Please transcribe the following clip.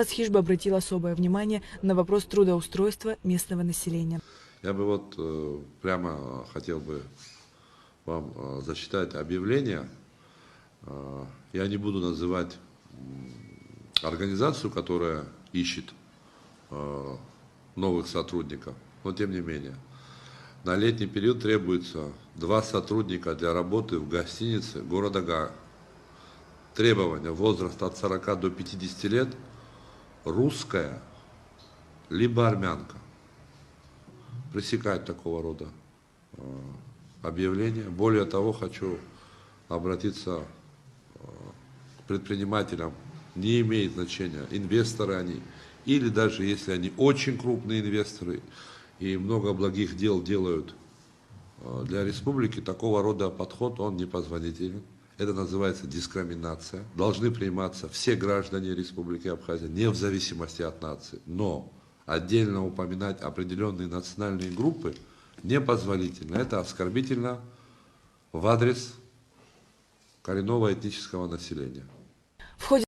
Хижба обратил особое внимание на вопрос трудоустройства местного населения. Я бы вот прямо хотел бы вам зачитать объявление. Я не буду называть организацию, которая ищет новых сотрудников, но тем не менее. На летний период требуется 2 сотрудника для работы в гостинице города Га. Требования: возраст от 40 до 50 лет, русская, либо армянка. Пресекать такого рода объявления. Более того, хочу обратиться к предпринимателям. Не имеет значения, инвесторы они, или даже если они очень крупные инвесторы и много благих дел делают для республики, такого рода подход, он непозволителен. Это называется дискриминация. Должны приниматься все граждане Республики Абхазия, не в зависимости от нации. Но отдельно упоминать определенные национальные группы непозволительно. Это оскорбительно в адрес коренного этнического населения. В ходе